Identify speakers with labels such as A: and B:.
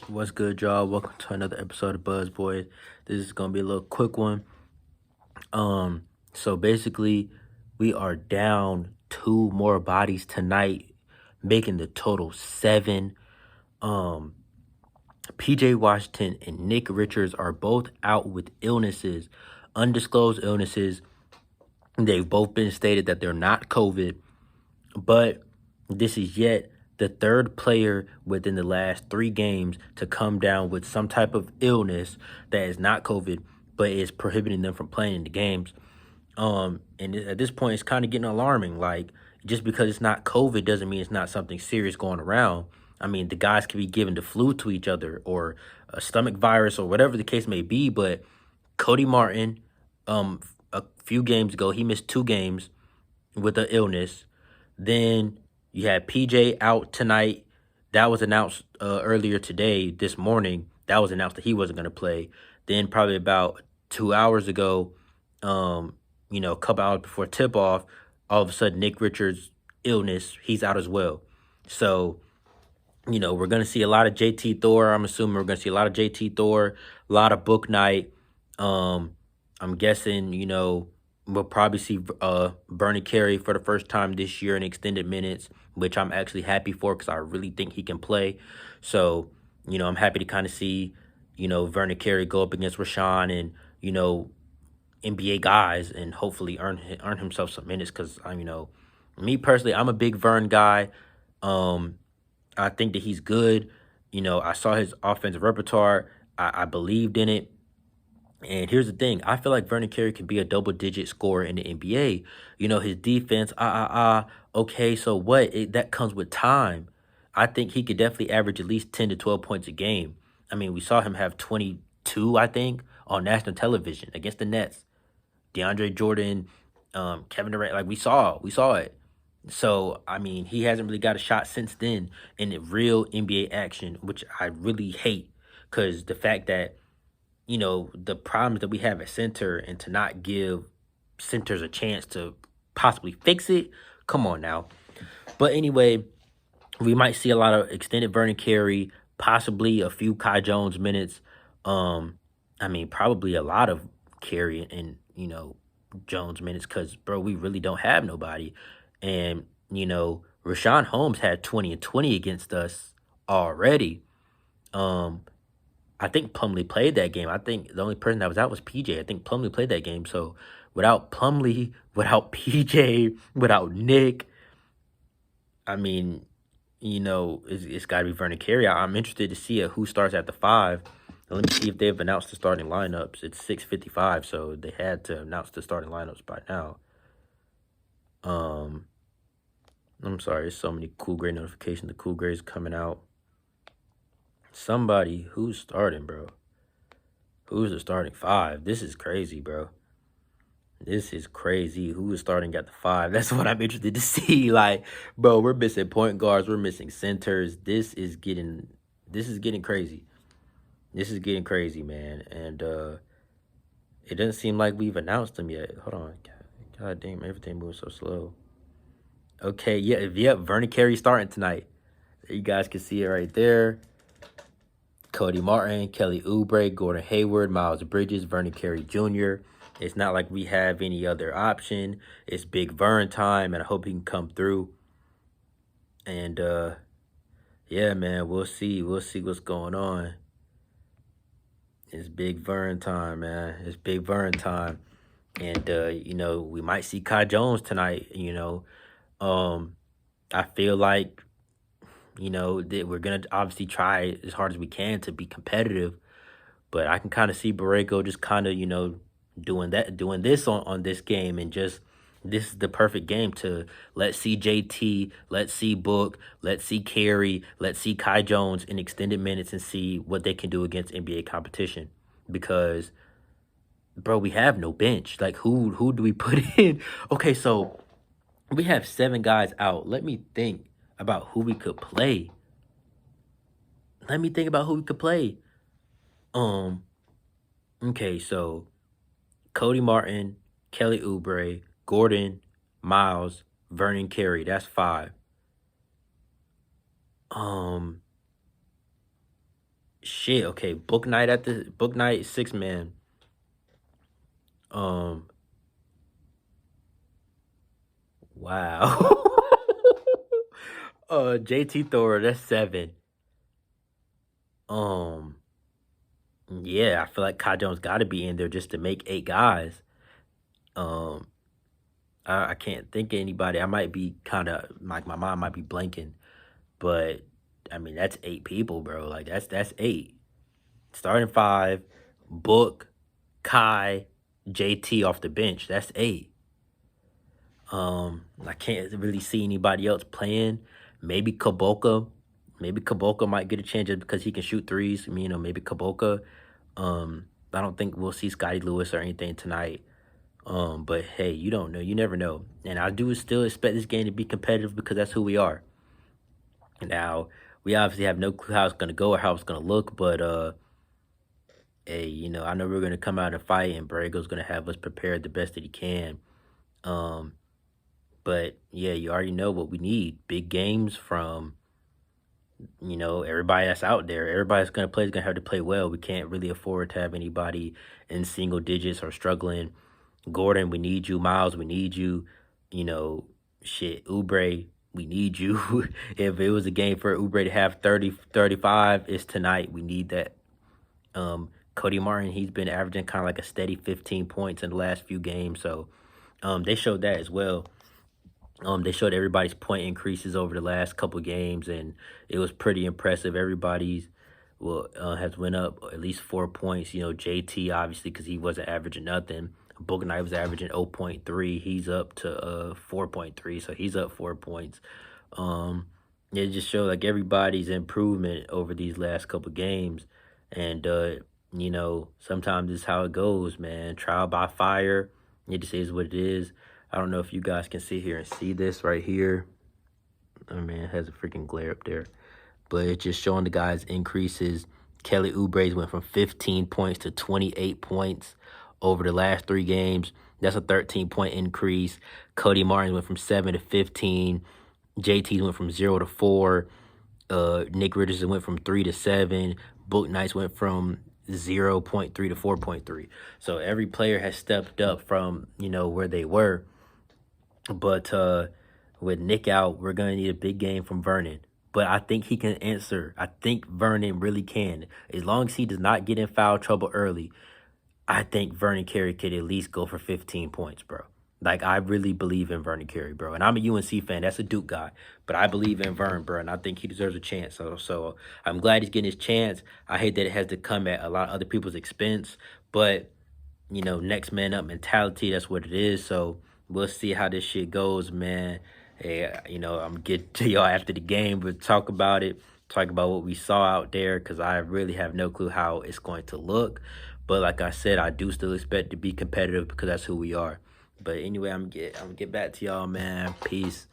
A: What's good, y'all? Welcome to another episode of Buzz Boys. This is gonna be a little quick one. So basically, we are down two more bodies tonight, making the total seven. Um, PJ Washington and Nick Richards are both out with illnesses, undisclosed illnesses. They've both been stated that they're not COVID, but this is yet the third player within the last three games to come down with some type of illness that is not COVID, but is prohibiting them from playing in the games. And at this point, it's kind of getting alarming. Like, just because it's not COVID doesn't mean it's not something serious going around. I mean, the guys could be giving the flu to each other or a stomach virus or whatever the case may be. But Cody Martin, a few games ago, he missed 2 games with an illness. Then you had PJ out tonight. That was announced earlier today, this morning. That was announced that he wasn't going to play. Then probably about 2 hours ago, a couple hours before tip off, all of a sudden Nick Richards' illness, he's out as well. So, we're going to see a lot of JT Thor. I'm assuming we're going to see a lot of JT Thor, a lot of Book Night. I'm guessing, we'll probably see Bernie Carey for the first time this year in extended minutes, which I'm actually happy for because I really think he can play. So, I'm happy to kind of see, Vernon Carey go up against Rashawn and, NBA guys and hopefully earn himself some minutes because, me personally, I'm a big Vern guy. I think that he's good. I saw his offensive repertoire. I believed in it. And here's the thing. I feel like Vernon Carey can be a double-digit scorer in the NBA. His defense, okay, so what? That comes with time. I think he could definitely average at least 10 to 12 points a game. I mean, we saw him have 22, I think, on national television against the Nets. DeAndre Jordan, Kevin Durant, like we saw it. So, I mean, he hasn't really got a shot since then in the real NBA action, which I really hate because the fact that the problems that we have at center and to not give centers a chance to possibly fix it. Come on now. But anyway, we might see a lot of extended Vernon Carey, possibly a few Kai Jones minutes. Probably a lot of Carey and, Jones minutes because, bro, we really don't have nobody. And, Rashawn Holmes had 20 and 20 against us already. I think Plumlee played that game. I think the only person that was out was PJ. I think Plumlee played that game. So without Plumlee, without PJ, without Nick, I mean, it's got to be Vernon Carey. I'm interested to see who starts at the 5. Let me see if they've announced the starting lineups. It's 6:55, so they had to announce the starting lineups by now. I'm sorry, there's so many cool grade notifications. The cool grades coming out. Somebody who's starting, bro. Who's the starting 5? This is crazy, bro. This is crazy. Who is starting at the 5? That's what I'm interested to see. Like, bro, we're missing point guards. We're missing centers. This is getting crazy. This is getting crazy, man. And it doesn't seem like we've announced them yet. Hold on. God damn, everything moves so slow. Okay, yep. Vernon Carey starting tonight. You guys can see it right there. Cody Martin, Kelly Oubre, Gordon Hayward, Miles Bridges, Vernon Carey Jr. It's not like we have any other option. It's Big Vern time, and I hope he can come through. And, yeah, man, we'll see. We'll see what's going on. It's Big Vern time, man. It's Big Vern time. And, we might see Kai Jones tonight, I feel like that we're going to obviously try as hard as we can to be competitive. But I can kind of see Borrego just kind of, doing this on this game. And just, this is the perfect game to let's see JT, let's see Book, let's see Carey, let's see Kai Jones in extended minutes and see what they can do against NBA competition. Because, bro, we have no bench. Like, who do we put in? Okay, so we have 7 guys out. Let me think about who we could play. Okay, so Cody Martin, Kelly Oubre, Gordon, Miles, Vernon Carey. That's 5. shit. Okay, book night at the book night 6-man. Wow. JT Thor, that's 7. Um, yeah, I feel like Kai Jones got to be in there just to make 8 guys. Um, I can't think of anybody. I might be kind of like my mind might be blanking, but I mean that's 8 people, bro. Like that's 8. Starting 5, Book, Kai, JT off the bench. That's 8. I can't really see anybody else playing. Maybe Kaboka. Maybe Kaboka might get a chance just because he can shoot threes. I mean, maybe Kaboka. I don't think we'll see Scotty Lewis or anything tonight. But hey, you don't know. You never know. And I do still expect this game to be competitive because that's who we are. Now, we obviously have no clue how it's gonna go or how it's gonna look, but hey, I know we're gonna come out and fight, and Borrego's gonna have us prepared the best that he can. Um, but yeah, you already know what we need. Big games from everybody that's out there. Everybody's gonna play is gonna have to play well. We can't really afford to have anybody in single digits or struggling. Gordon, we need you. Miles, we need you. Shit, Oubre, we need you. If it was a game for Oubre to have 30, 35, it's tonight. We need that. Cody Martin, he's been averaging kind of like a steady 15 points in the last few games. So they showed that as well. They showed everybody's point increases over the last couple games, and it was pretty impressive. Everybody's has went up at least 4 points. JT obviously because he wasn't averaging nothing. Book Knight was averaging 0.3. He's up to 4.3, so he's up 4 points. It just showed like everybody's improvement over these last couple games, and sometimes it's how it goes, man. Trial by fire. It just is what it is. I don't know if you guys can sit here and see this right here. Oh man, it has a freaking glare up there. But it's just showing the guys' increases. Kelly Oubre's went from 15 points to 28 points over the last 3 games. That's a 13-point increase. Cody Martin went from 7 to 15. JT went from 0 to 4. Nick Richardson went from 3 to 7. Book Knights went from 0.3 to 4.3. So every player has stepped up from, where they were. But with Nick out, we're going to need a big game from Vernon. But I think he can answer. I think Vernon really can. As long as he does not get in foul trouble early, I think Vernon Carey could at least go for 15 points, bro. Like, I really believe in Vernon Carey, bro. And I'm a UNC fan. That's a Duke guy. But I believe in Vern, bro. And I think he deserves a chance. So I'm glad he's getting his chance. I hate that it has to come at a lot of other people's expense. But, next man up mentality, that's what it is. So we'll see how this shit goes, man. Hey, I'm going to get to y'all after the game, but talk about it. Talk about what we saw out there, because I really have no clue how it's going to look. But like I said, I do still expect to be competitive because that's who we are. But anyway, I'm gonna get back to y'all, man. Peace.